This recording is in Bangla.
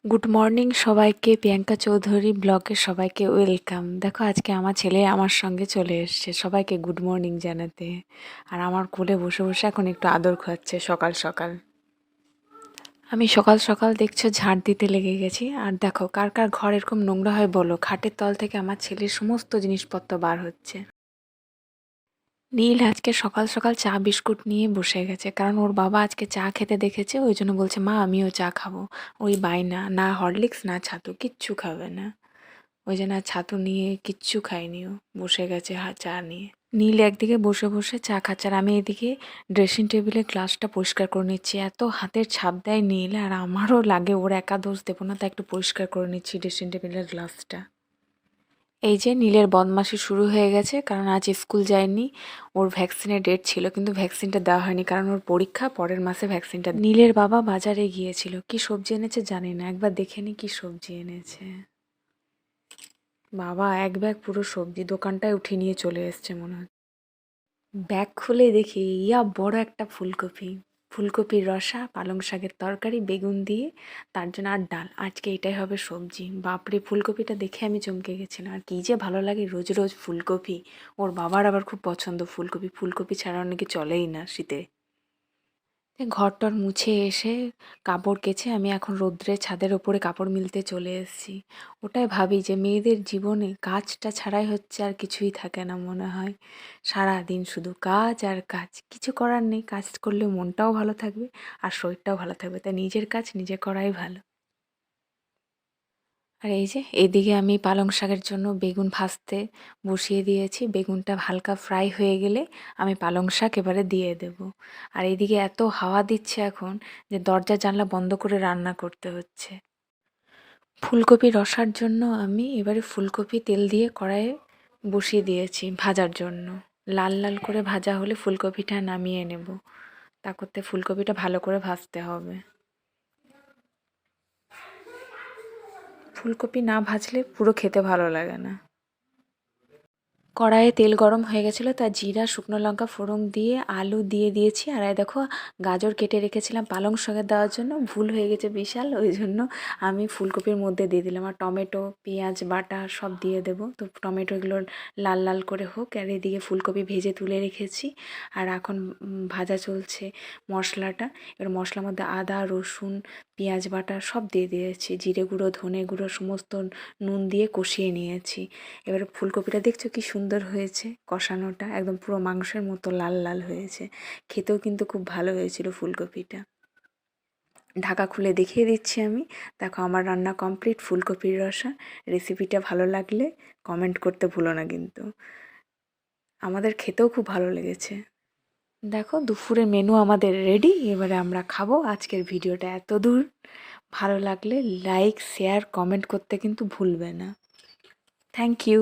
গুড মর্নিং সবাইকে, প্রিয়াঙ্কা চৌধুরী ব্লগে সবাইকে ওয়েলকাম। দেখো আজকে আমার ছেলে আমার সঙ্গে চলে এসছে সবাইকে গুড মর্নিং জানাতে, আর আমার কোলে বসে বসে এখন একটু আদর খাচ্ছে সকাল সকাল। আমি সকাল সকাল দেখছো ঝাড় দিতে লেগে গেছি, আর দেখো কার কার ঘর এরকম নোংরা হয় বলো, খাটের তল থেকে আমার ছেলের সমস্ত জিনিসপত্র বার হচ্ছে। নীল আজকে সকাল সকাল চা বিস্কুট নিয়ে বসে গেছে, কারণ ওর বাবা আজকে চা খেতে দেখেছে, ওই জন্য বলছে মা আমিও চা খাবো। ওই বায়না, না হরলিক্স না ছাতু, কিচ্ছু খাবে না। ওই জন্য আর ছাতু নিয়ে কিচ্ছু খায়নি, ও বসে গেছে চা নিয়ে। নীল একদিকে বসে বসে চা খাচ্ছে, আর আমি এদিকে ড্রেসিং টেবিলে গ্লাসটা পরিষ্কার করে নিচ্ছি। এত হাতের ছাপ দেয় নীল, আর আমারও লাগে ওর একা দোষ দেবো না, তাই একটু পরিষ্কার করে নিচ্ছি ড্রেসিং টেবিলের গ্লাসটা। এই যে নীলের বদমাশি শুরু হয়ে গেছে, কারণ আজ স্কুল যায়নি। ওর ভ্যাকসিনের ডেট ছিল কিন্তু ভ্যাকসিনটা দেওয়া হয়নি, কারণ ওর পরীক্ষা পরের মাসে ভ্যাকসিনটা। নীলের বাবা বাজারে গিয়েছিল, কি সবজি এনেছে জানি না, একবার দেখে নি কি সবজি এনেছে। বাবা এক ব্যাগ পুরো সবজি দোকানটায় উঠিয়ে নিয়ে চলে এসছে মনে হয়। ব্যাগ খুলে দেখি ইয়া বড় একটা ফুলকপি, ফুলকপির রসা, পালং শাকের তরকারি, বেগুন দিয়ে, তার জন্য আর ডাল। আজকে এটাই হবে সবজি। বাপরে, ফুলকপিটা দেখে আমি চমকে গেছিলাম। আর কী যে ভালো লাগে রোজ রোজ ফুলকপি। ওর বাবার আবার খুব পছন্দ ফুলকপি, ফুলকপি ছাড়া নাকি চলেই না শীতে। ঘরটর মুছে এসে কাপড় কেচে আমি এখন রৌদ্রে ছাদের ওপরে কাপড় মিলতে চলে এসেছি। ওটাই ভাবি যে মেয়েদের জীবনে কাজটা ছাড়াই হচ্ছে আর কিছুই থাকে না মনে হয়। সারা দিন শুধু কাজ আর কাজ, কিছু করার নেই। কাজ করলে মনটাও ভালো থাকবে আর শরীরটাও ভালো থাকবে, তাই নিজের কাজ নিজে করাই ভালো। আর এই যে এদিকে আমি পালং শাকের জন্য বেগুন ভাজতে বসিয়ে দিয়েছি। বেগুনটা হালকা ফ্রাই হয়ে গেলে আমি পালং শাক এবারে দিয়ে দেব। আর এদিকে এত হাওয়া দিচ্ছে এখন যে দরজা জানলা বন্ধ করে রান্না করতে হচ্ছে। ফুলকপি রসার জন্য আমি এবারে ফুলকপি তেল দিয়ে কড়াইয়ে বসিয়ে দিয়েছি ভাজার জন্য। লাল লাল করে ভাজা হলে ফুলকপিটা নামিয়ে নেব। তা করতে ফুলকপিটা ভালো করে ভাজতে হবে। ফুলকপি না ভাজলে পুরো খেতে ভালো লাগে না। কড়াইয়ে তেল গরম হয়ে গেছিলো, তা জিরা শুকনো লঙ্কা ফোড়ন দিয়ে আলু দিয়ে দিয়েছি। আর এই দেখো গাজর কেটে রেখেছিলাম পালং শাকে দেওয়ার জন্য, ভুল হয়ে গেছে বিশাল, ওই জন্য আমি ফুলকপির মধ্যে দিয়ে দিলাম। আর টমেটো পেঁয়াজ বাটা সব দিয়ে দেবো। তো টমেটোগুলো লাল লাল করে হোক, আর এদিকে ফুলকপি ভেজে তুলে রেখেছি। আর এখন ভাজা চলছে মশলাটা। এবার মশলার মধ্যে আদা রসুন পেঁয়াজ বাটা সব দিয়ে দিয়েছি, জিরে গুঁড়ো ধনে গুঁড়ো সমস্ত নুন দিয়ে কষিয়ে নিয়েছি। এবার ফুলকপিটা দেখছো কি সুন্দর হয়েছে, কষানোটা একদম পুরো মাংসের মতো লাল লাল হয়েছে। খেতেও কিন্তু খুব ভালো হয়েছিল ফুলকপিটা। ঢাকা খুলে দেখিয়ে দিচ্ছি আমি। দেখো আমার রান্না কমপ্লিট, ফুলকপির রসা। রেসিপিটা ভালো লাগলে কমেন্ট করতে ভুলো না কিন্তু। আমাদের খেতেও খুব ভালো লেগেছে। দেখো দুপুরের মেনু আমাদের রেডি, এবারে আমরা খাবো। আজকের ভিডিওটা এত দূর, ভালো লাগলে লাইক শেয়ার কমেন্ট করতে কিন্তু ভুলবে না। Thank you.